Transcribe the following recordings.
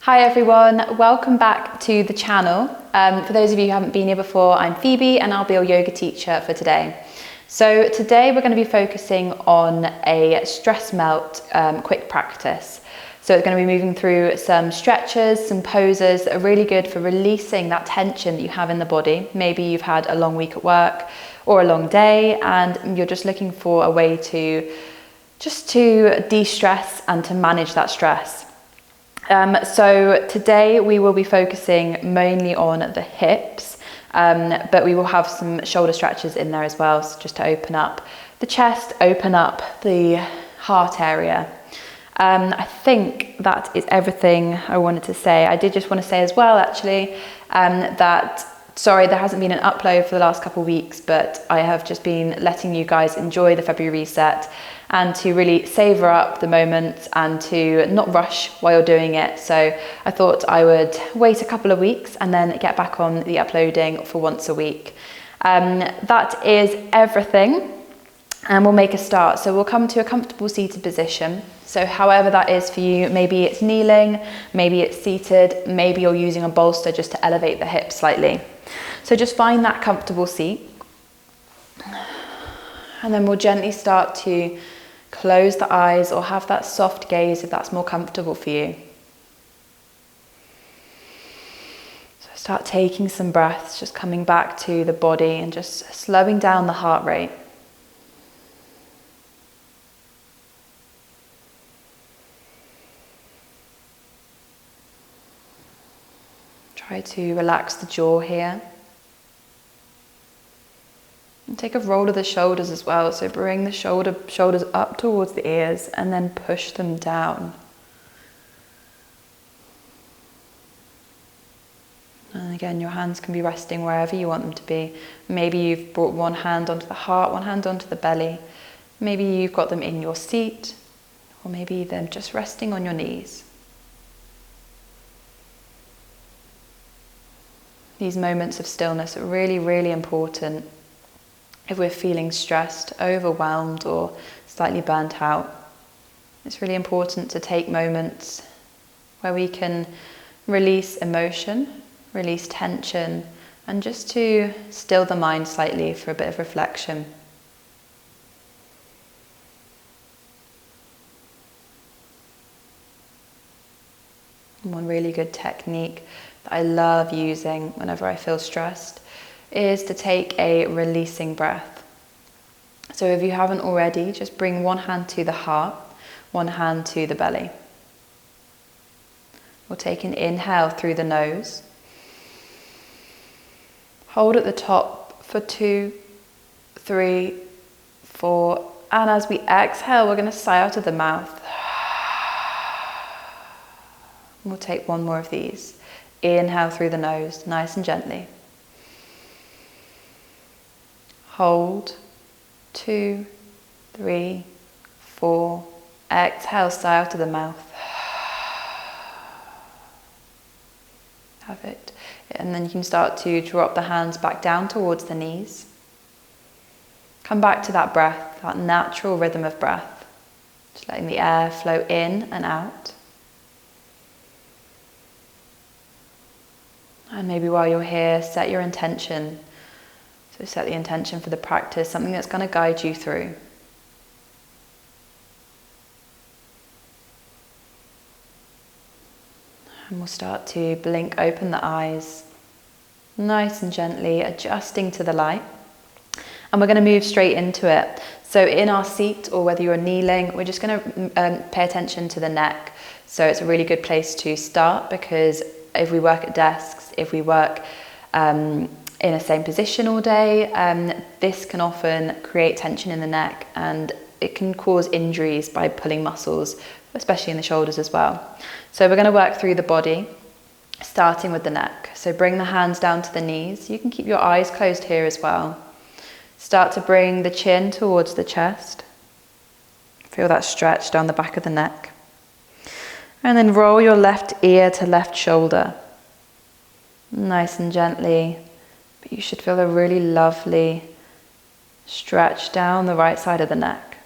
Hi everyone, welcome back to the channel. For those of you who haven't been here before, I'm Phoebe and I'll be your yoga teacher for today. So today we're going to be focusing on a stress melt quick practice. So it's going to be moving through some stretches, some poses that are really good for releasing that tension that you have in the body. Maybe you've had a long week at work or a long day and you're just looking for a way to de-stress and to manage that stress. So today we will be focusing mainly on the hips, but we will have some shoulder stretches in there as well, so just to open up the chest, open up the heart area. I think that is everything I wanted to say. I did just want to say as well actually that sorry there hasn't been an upload for the last couple of weeks, but I have just been letting you guys enjoy the February reset and to really savour up the moment and to not rush while you're doing it. So I thought I would wait a couple of weeks and then get back on the uploading for once a week. That is everything, and we'll make a start. So we'll come to a comfortable seated position. So however that is for you, maybe it's kneeling, maybe it's seated, maybe you're using a bolster just to elevate the hips slightly. So just find that comfortable seat. And then we'll gently start to close the eyes or have that soft gaze if that's more comfortable for you. So start taking some breaths, just coming back to the body and just slowing down the heart rate. Try to relax the jaw here. And take a roll of the shoulders as well, so bring the shoulders up towards the ears and then push them down. And again, your hands can be resting wherever you want them to be. Maybe you've brought one hand onto the heart, one hand onto the belly. Maybe you've got them in your seat, or maybe them just resting on your knees. These moments of stillness are really, really important if we're feeling stressed, overwhelmed, or slightly burnt out. It's really important to take moments where we can release emotion, release tension, and just to still the mind slightly for a bit of reflection. One really good technique that I love using whenever I feel stressed is to take a releasing breath. So if you haven't already, just bring one hand to the heart, one hand to the belly. We'll take an inhale through the nose. Hold at the top for 2, 3, 4, and as we exhale, we're going to sigh out of the mouth. We'll take one more of these. Inhale through the nose, nice and gently. Hold, 2, 3, 4. Exhale, sigh out of the mouth. Have it. And then you can start to drop the hands back down towards the knees. Come back to that breath, that natural rhythm of breath. Just letting the air flow in and out. And maybe while you're here, set your intention. So set the intention for the practice, something that's going to guide you through. And we'll start to blink open the eyes, nice and gently, adjusting to the light. And we're going to move straight into it. So in our seat, or whether you're kneeling, we're just going to pay attention to the neck. So it's a really good place to start, because if we work at desks, if we work in a same position all day, this can often create tension in the neck, and it can cause injuries by pulling muscles, especially in the shoulders as well. So we're going to work through the body, starting with the neck. So bring the hands down to the knees. You can keep your eyes closed here as well. Start to bring the chin towards the chest. Feel that stretch down the back of the neck. And then roll your left ear to left shoulder. Nice and gently. But you should feel a really lovely stretch down the right side of the neck.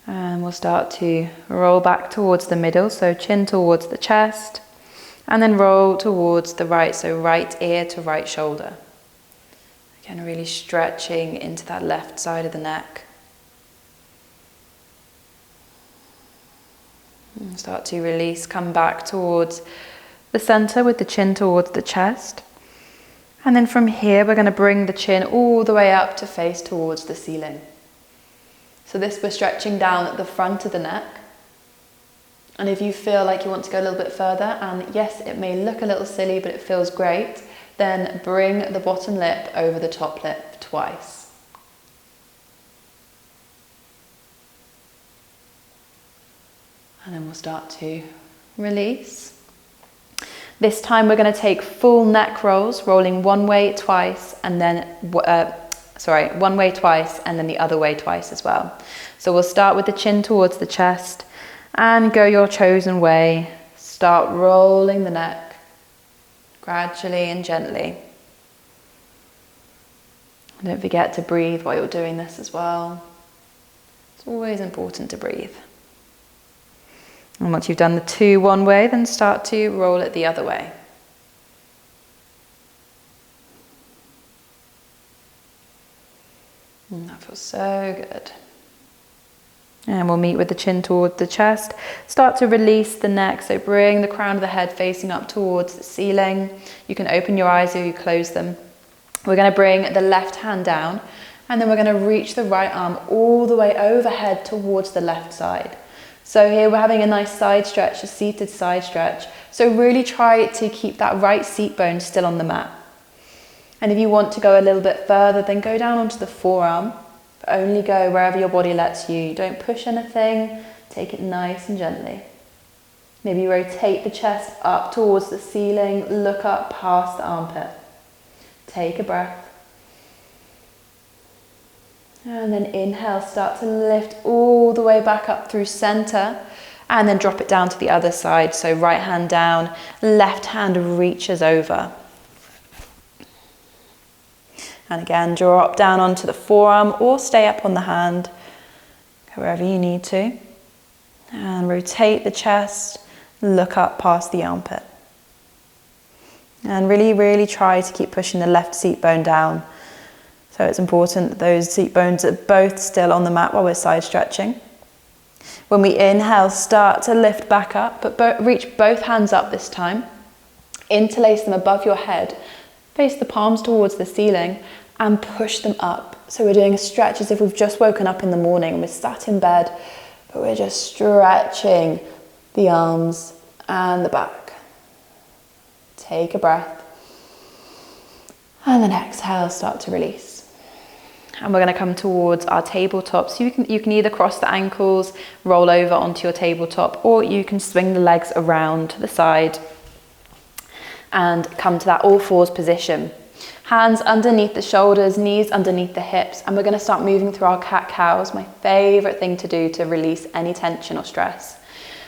And we'll start to roll back towards the middle, so chin towards the chest, and then roll towards the right, so right ear to right shoulder. Again, really stretching into that left side of the neck. And start to release, come back towards the center with the chin towards the chest. And then from here, we're going to bring the chin all the way up to face towards the ceiling. So this, we're stretching down at the front of the neck. And if you feel like you want to go a little bit further, and yes, it may look a little silly, but it feels great, then bring the bottom lip over the top lip twice. And then we'll start to release. This time we're going to take full neck rolls, rolling one way twice, and then one way twice and then the other way twice as well. So we'll start with the chin towards the chest and go your chosen way. Start rolling the neck gradually and gently. Don't forget to breathe while you're doing this as well. It's always important to breathe. And once you've done the two one way, then start to roll it the other way. And that feels so good. And we'll meet with the chin towards the chest. Start to release the neck, so bring the crown of the head facing up towards the ceiling. You can open your eyes or you close them. We're going to bring the left hand down, and then we're going to reach the right arm all the way overhead towards the left side. So here we're having a nice side stretch, a seated side stretch. So really try to keep that right seat bone still on the mat. And if you want to go a little bit further, then go down onto the forearm. But only go wherever your body lets you. Don't push anything. Take it nice and gently. Maybe rotate the chest up towards the ceiling. Look up past the armpit. Take a breath. And then inhale, start to lift all the way back up through center. And then drop it down to the other side. So right hand down, left hand reaches over. And again, draw up down onto the forearm or stay up on the hand, go wherever you need to. And rotate the chest, look up past the armpit. And really, really try to keep pushing the left seat bone down. So it's important that those seat bones are both still on the mat while we're side stretching. When we inhale, start to lift back up, but reach both hands up this time. Interlace them above your head. Face the palms towards the ceiling and push them up. So we're doing a stretch as if we've just woken up in the morning. We're sat in bed, but we're just stretching the arms and the back. Take a breath. And then exhale, start to release. And we're going to come towards our tabletop. So you can either cross the ankles, roll over onto your tabletop, or you can swing the legs around to the side and come to that all fours position. Hands underneath the shoulders, knees underneath the hips, and we're going to start moving through our cat-cows, my favorite thing to do to release any tension or stress.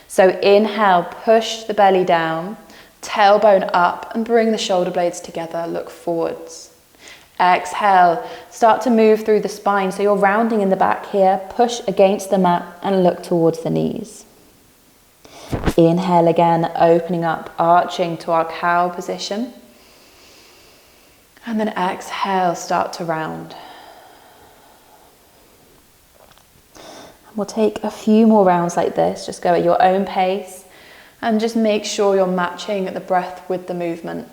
So inhale, push the belly down, tailbone up, and bring the shoulder blades together, look forwards. Exhale, start to move through the spine, so you're rounding in the back here, push against the mat and look towards the knees. Inhale again, opening up, arching to our cow position. And then exhale, start to round. We'll take a few more rounds like this, just go at your own pace and just make sure you're matching the breath with the movement.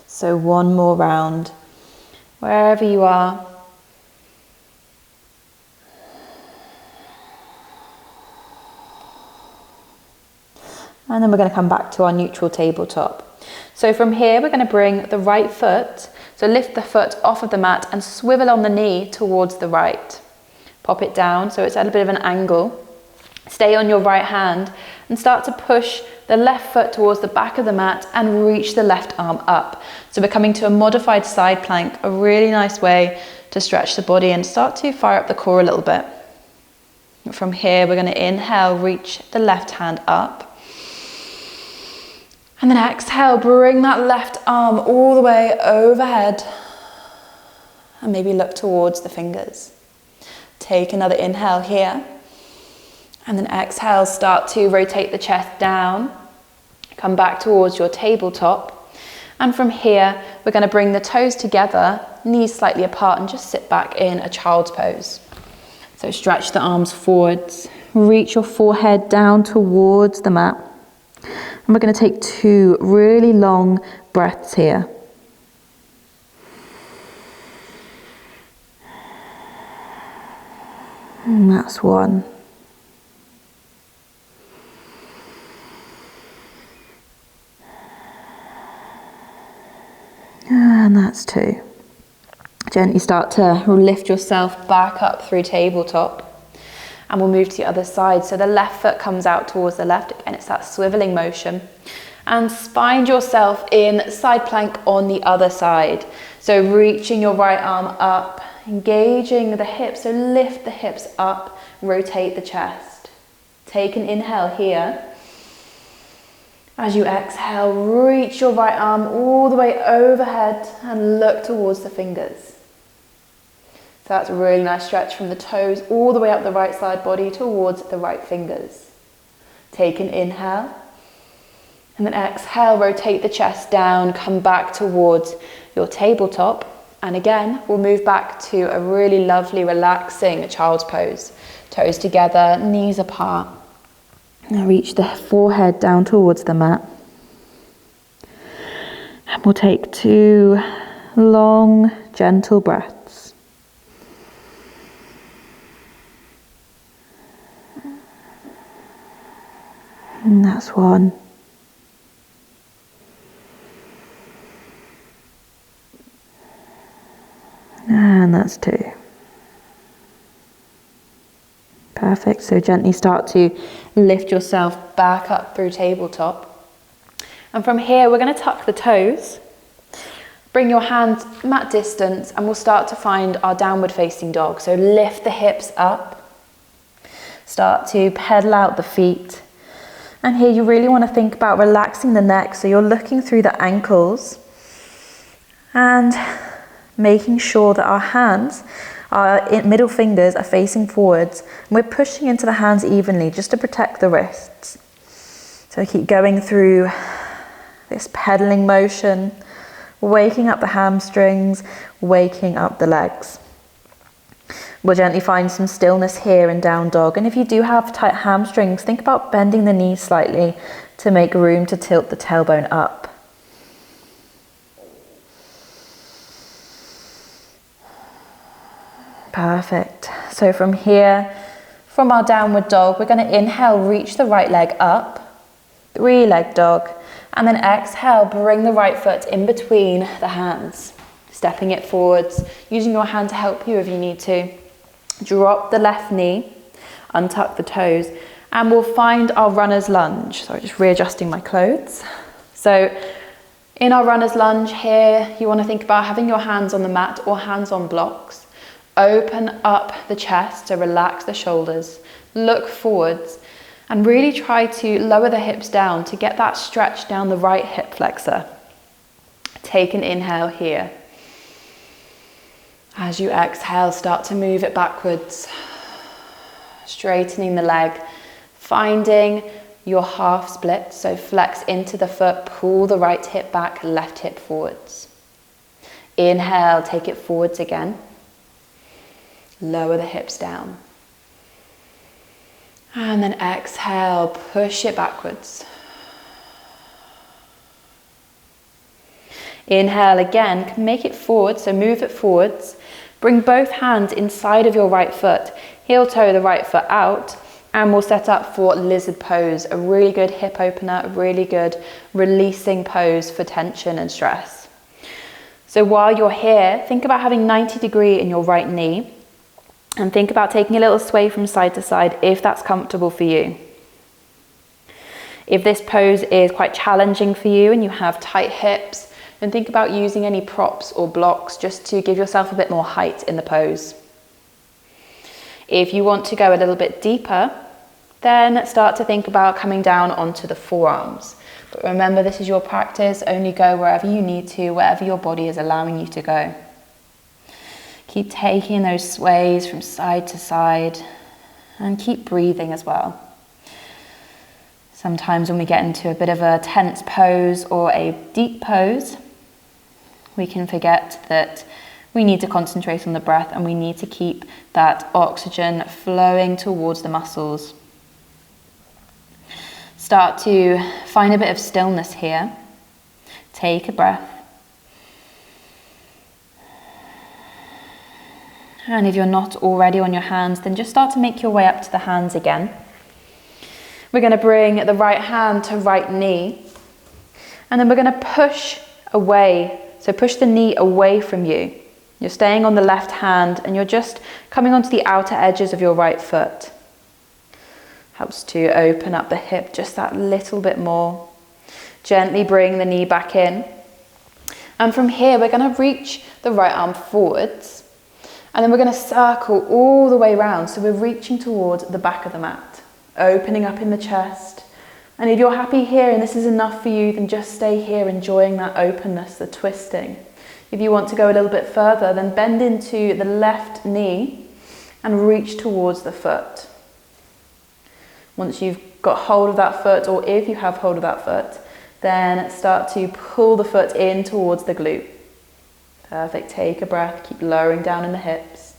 So one more round, wherever you are. And then we're going to come back to our neutral tabletop. So from here, we're going to bring the right foot, so lift the foot off of the mat and swivel on the knee towards the right. Pop it down so it's at a bit of an angle. Stay on your right hand and start to push the left foot towards the back of the mat and reach the left arm up. So we're coming to a modified side plank, a really nice way to stretch the body and start to fire up the core a little bit. From here, we're going to inhale, reach the left hand up. And then exhale, bring that left arm all the way overhead. And maybe look towards the fingers. Take another inhale here. And then exhale, start to rotate the chest down. Come back towards your tabletop. And from here, we're going to bring the toes together, knees slightly apart, and just sit back in a child's pose. So stretch the arms forwards, reach your forehead down towards the mat. And we're going to take 2 really long breaths here. And that's 1. And that's 2. Gently start to lift yourself back up through tabletop. And we'll move to the other side. So the left foot comes out towards the left. Again, it's that swiveling motion. And find yourself in side plank on the other side. So reaching your right arm up, engaging the hips. So lift the hips up, rotate the chest. Take an inhale here. As you exhale, reach your right arm all the way overhead and look towards the fingers. So that's a really nice stretch from the toes all the way up the right side body towards the right fingers. Take an inhale. And then exhale, rotate the chest down, come back towards your tabletop. And again, we'll move back to a really lovely, relaxing child's pose. Toes together, knees apart. Now reach the forehead down towards the mat. And we'll take 2 long, gentle breaths. And that's 1. And that's 2. Perfect. So gently start to lift yourself back up through tabletop. And from here, we're going to tuck the toes. Bring your hands mat distance and we'll start to find our downward facing dog. So lift the hips up. Start to pedal out the feet. And here you really want to think about relaxing the neck. So you're looking through the ankles and making sure that our hands, our middle fingers are facing forwards. And we're pushing into the hands evenly just to protect the wrists. So keep going through this pedaling motion, waking up the hamstrings, waking up the legs. We'll gently find some stillness here in down dog. And if you do have tight hamstrings, think about bending the knees slightly to make room to tilt the tailbone up. Perfect. So from here, from our downward dog, we're going to inhale, reach the right leg up, 3-leg dog, and then exhale, bring the right foot in between the hands, stepping it forwards, using your hand to help you if you need to. Drop the left knee, untuck the toes, and we'll find our runner's lunge. Sorry, just readjusting my clothes. So in our runner's lunge here, you want to think about having your hands on the mat or hands on blocks. Open up the chest to relax the shoulders, look forwards, and really try to lower the hips down to get that stretch down the right hip flexor. Take an inhale here. As you exhale, start to move it backwards, straightening the leg, finding your half split, so flex into the foot, pull the right hip back, left hip forwards. Inhale, take it forwards again. Lower the hips down. And then exhale, push it backwards. Inhale again, make it forward, so move it forwards. Bring both hands inside of your right foot. Heel toe the right foot out. And we'll set up for lizard pose, a really good hip opener, a really good releasing pose for tension and stress. So while you're here, think about having 90 degree in your right knee. And think about taking a little sway from side to side if that's comfortable for you. If this pose is quite challenging for you and you have tight hips, then think about using any props or blocks just to give yourself a bit more height in the pose. If you want to go a little bit deeper, then start to think about coming down onto the forearms. But remember, this is your practice. Only go wherever you need to, wherever your body is allowing you to go. Keep taking those sways from side to side and keep breathing as well. Sometimes when we get into a bit of a tense pose or a deep pose, we can forget that we need to concentrate on the breath and we need to keep that oxygen flowing towards the muscles. Start to find a bit of stillness here. Take a breath. And if you're not already on your hands, then just start to make your way up to the hands again. We're going to bring the right hand to right knee. And then we're going to push away. So push the knee away from you. You're staying on the left hand and you're just coming onto the outer edges of your right foot. Helps to open up the hip just that little bit more. Gently bring the knee back in. And from here, we're going to reach the right arm forwards. And then we're going to circle all the way around. So we're reaching towards the back of the mat, opening up in the chest. And if you're happy here and this is enough for you, then just stay here enjoying that openness, the twisting. If you want to go a little bit further, then bend into the left knee and reach towards the foot. Once you've got hold of that foot, or if you have hold of that foot, then start to pull the foot in towards the glute. Perfect. Take a breath. Keep lowering down in the hips.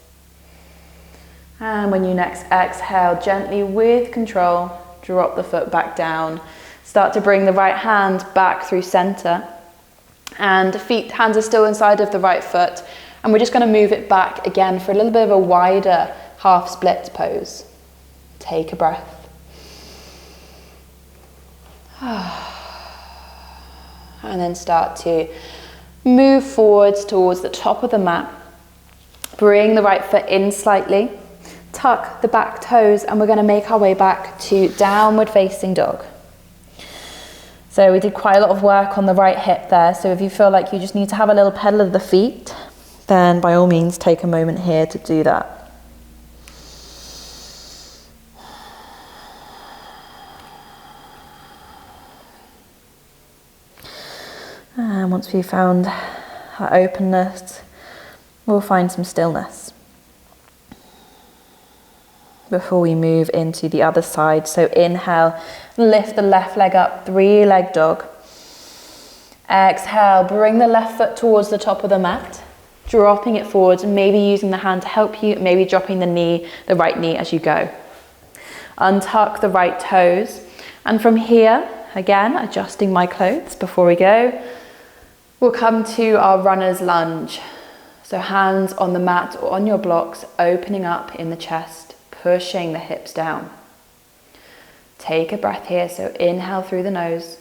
And when you next exhale, gently with control, drop the foot back down. Start to bring the right hand back through center. And hands are still inside of the right foot. And we're just going to move it back again for a little bit of a wider half split pose. Take a breath. And then start to move forwards towards the top of the mat. Bring the right foot in slightly. Tuck the back toes and we're going to make our way back to downward facing dog. So we did quite a lot of work on the right hip there. So if you feel like you just need to have a little pedal of the feet, then by all means take a moment here to do that. And once we've found our openness, we'll find some stillness before we move into the other side. So inhale, lift the left leg up, 3-leg dog. Exhale, bring the left foot towards the top of the mat, dropping it forwards, maybe using the hand to help you, maybe dropping the right knee as you go. Untuck the right toes. And from here, again, adjusting my clothes before we go, we'll come to our runner's lunge. So hands on the mat or on your blocks, opening up in the chest, pushing the hips down. Take a breath here. So inhale through the nose.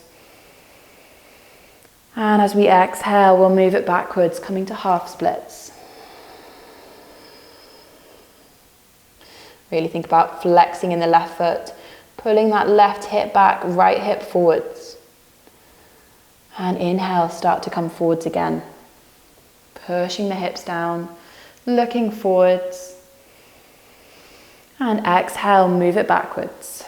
And as we exhale, we'll move it backwards, coming to half splits. Really think about flexing in the left foot, pulling that left hip back, right hip forwards. And inhale, start to come forwards again. Pushing the hips down, looking forwards. And exhale, move it backwards.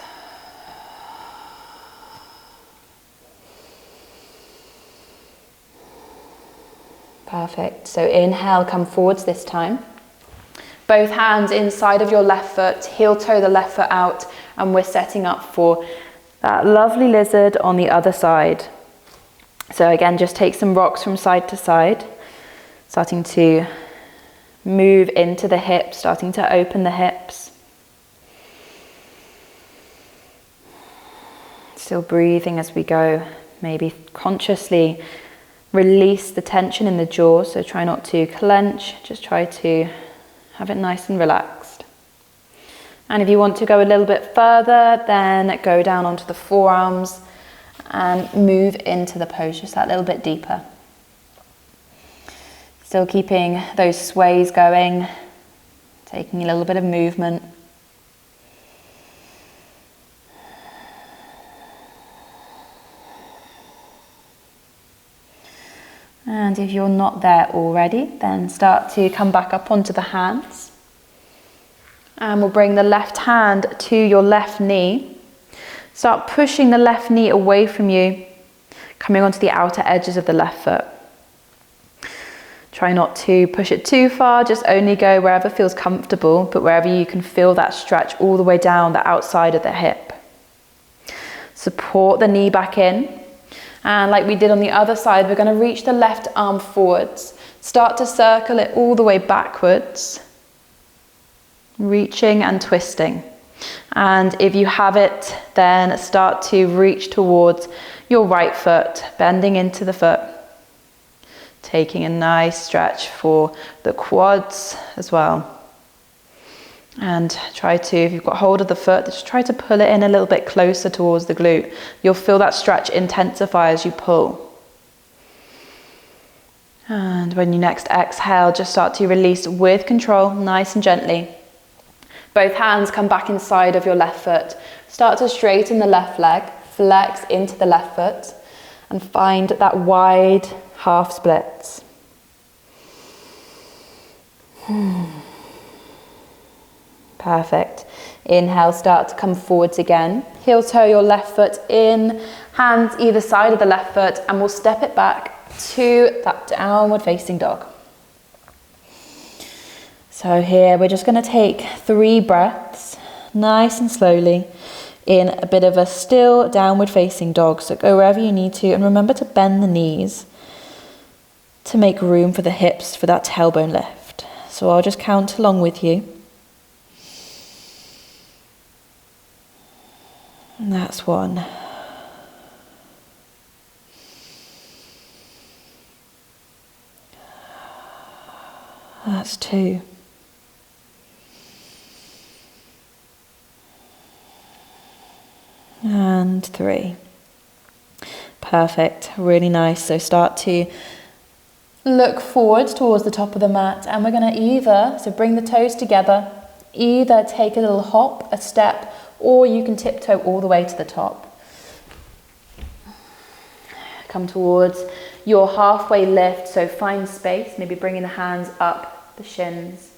Perfect. So inhale, come forwards this time. Both hands inside of your left foot, heel toe the left foot out, and we're setting up for that lovely lizard on the other side. So again, just take some rocks from side to side, starting to move into the hips, starting to open the hips. Still breathing as we go. Maybe consciously release the tension in the jaw, so try not to clench, just try to have it nice and relaxed. And if you want to go a little bit further, then go down onto the forearms and move into the pose just that little bit deeper. Still keeping those sways going, taking a little bit of movement. And if you're not there already, then start to come back up onto the hands. And we'll bring the left hand to your left knee. Start pushing the left knee away from you, coming onto the outer edges of the left foot. Try not to push it too far, just only go wherever feels comfortable, but wherever you can feel that stretch all the way down the outside of the hip. Support the knee back in. And like we did on the other side, we're going to reach the left arm forwards. Start to circle it all the way backwards. Reaching and twisting. And if you have it, then start to reach towards your right foot, bending into the foot. Taking a nice stretch for the quads as well. And try to, if you've got hold of the foot, just try to pull it in a little bit closer towards the glute. You'll feel that stretch intensify as you pull. And when you next exhale, just start to release with control, nice and gently. Both hands come back inside of your left foot. Start to straighten the left leg, flex into the left foot, and find that wide half splits. Perfect. Inhale, start to come forwards again. Heel toe your left foot in, hands either side of the left foot, and we'll step it back to that downward facing dog. So here we're just going to take 3 breaths, nice and slowly, in a bit of a still downward facing dog. So go wherever you need to, and remember to bend the knees to make room for the hips for that tailbone lift. So I'll just count along with you. And that's 1. That's 2. And 3. Perfect, really nice. So start to look forward towards the top of the mat, and we're going to either, so bring the toes together, either take a little hop, a step, or you can tiptoe all the way to the top. Come towards your halfway lift, so find space, maybe bringing the hands up the shins.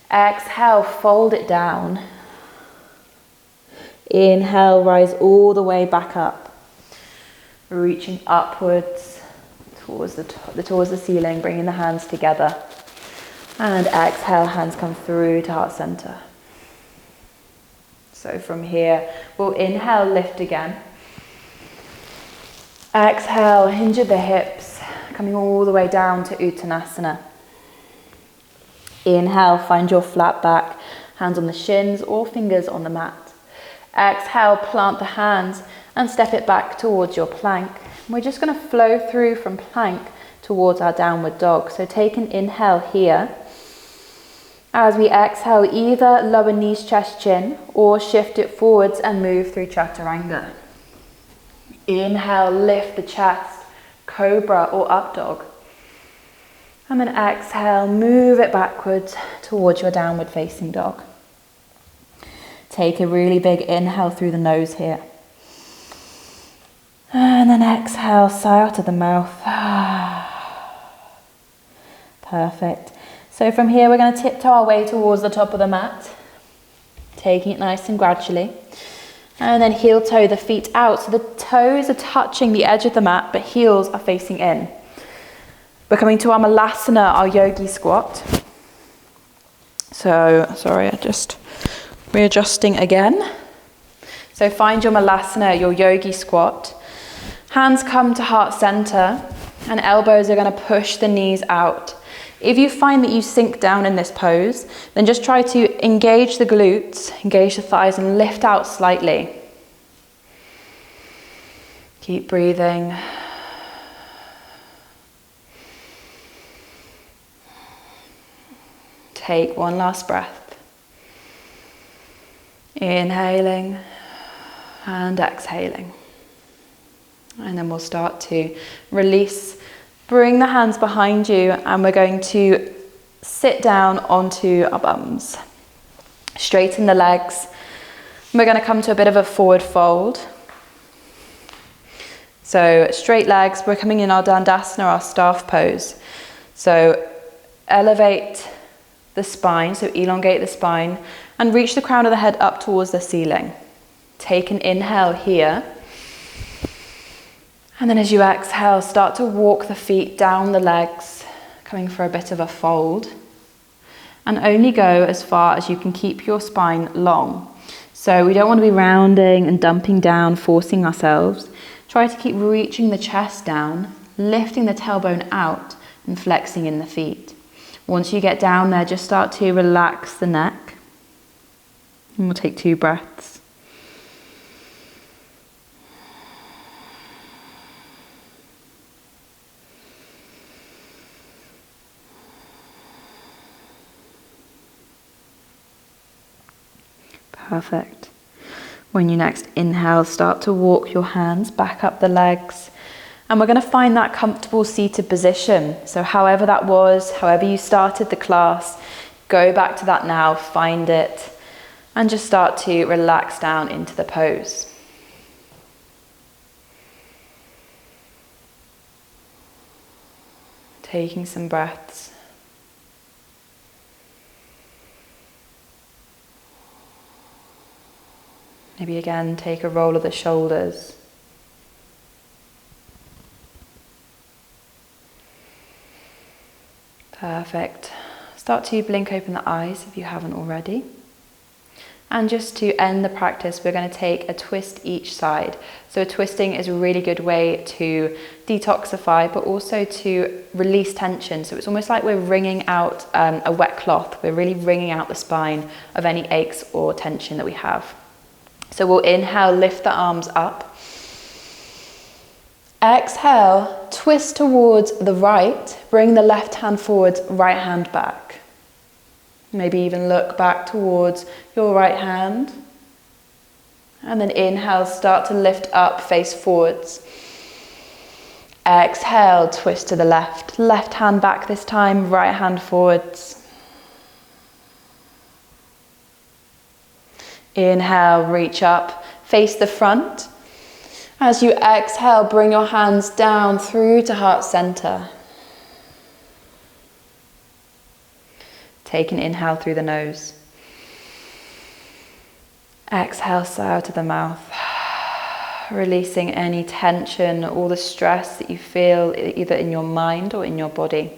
Exhale, fold it down. Inhale, rise all the way back up, reaching upwards towards the ceiling, bringing the hands together. And exhale, hands come through to heart center. So from here, we'll inhale, lift again. Exhale, hinge at the hips, coming all the way down to Uttanasana. Inhale, find your flat back, hands on the shins or fingers on the mat. Exhale, plant the hands and step it back towards your plank. We're just going to flow through from plank towards our downward dog. So take an inhale here. As we exhale, either lower knees, chest, chin, or shift it forwards and move through Chaturanga. Inhale, lift the chest, cobra or up dog. And then exhale, move it backwards towards your downward facing dog. Take a really big inhale through the nose here. And then exhale, sigh out of the mouth. Perfect. So from here, we're going to tiptoe our way towards the top of the mat, taking it nice and gradually. And then heel toe the feet out. So the toes are touching the edge of the mat, but heels are facing in. We're coming to our Malasana, our yogi squat. So, sorry, I just readjusting again. So find your Malasana, your yogi squat. Hands come to heart center and elbows are going to push the knees out. If you find that you sink down in this pose, then just try to engage the glutes, engage the thighs and lift out slightly. Keep breathing. Take one last breath. Inhaling and exhaling. And then we'll start to release. Bring the hands behind you and we're going to sit down onto our bums. Straighten the legs. We're going to come to a bit of a forward fold. So straight legs, we're coming in our Dandasana, our staff pose. So elevate the spine, so elongate the spine, and reach the crown of the head up towards the ceiling. Take an inhale here. And then as you exhale, start to walk the feet down the legs, coming for a bit of a fold. And only go as far as you can keep your spine long. So we don't want to be rounding and dumping down, forcing ourselves. Try to keep reaching the chest down, lifting the tailbone out and flexing in the feet. Once you get down there, just start to relax the neck. And we'll take 2 breaths. Perfect. When you next inhale, start to walk your hands back up the legs. And we're going to find that comfortable seated position. So however that was, however you started the class, go back to that now, find it, and just start to relax down into the pose. Taking some breaths. Maybe again, take a roll of the shoulders. Perfect. Start to blink open the eyes if you haven't already. And just to end the practice, we're going to take a twist each side. So twisting is a really good way to detoxify, but also to release tension. So it's almost like we're wringing out a wet cloth. We're really wringing out the spine of any aches or tension that we have. So we'll inhale, lift the arms up. Exhale, twist towards the right, bring the left hand forwards, right hand back. Maybe even look back towards your right hand. And then inhale, start to lift up, face forwards. Exhale, twist to the left, left hand back this time, right hand forwards. Inhale, reach up, face the front. As you exhale, bring your hands down through to heart center. Take an inhale through the nose. Exhale, sigh out of the mouth. Releasing any tension, all the stress that you feel either in your mind or in your body.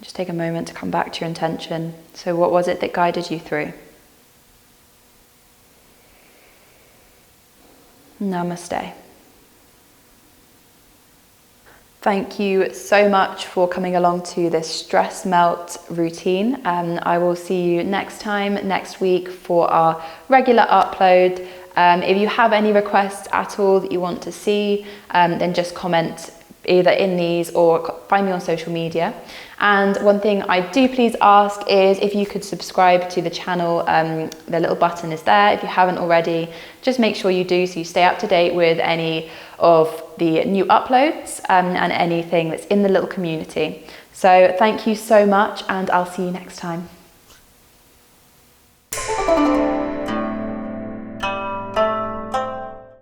Just take a moment to come back to your intention. So what was it that guided you through? Namaste. Thank you so much for coming along to this stress melt routine. I will see you next time, next week for our regular upload. If you have any requests at all that you want to see, then just comment either in these or find me on social media. And one thing I do please ask is if you could subscribe to the channel. The little button is there. If you haven't already, just make sure you do so you stay up to date with any of the new uploads and anything that's in the little community. So thank you so much, and I'll see you next time.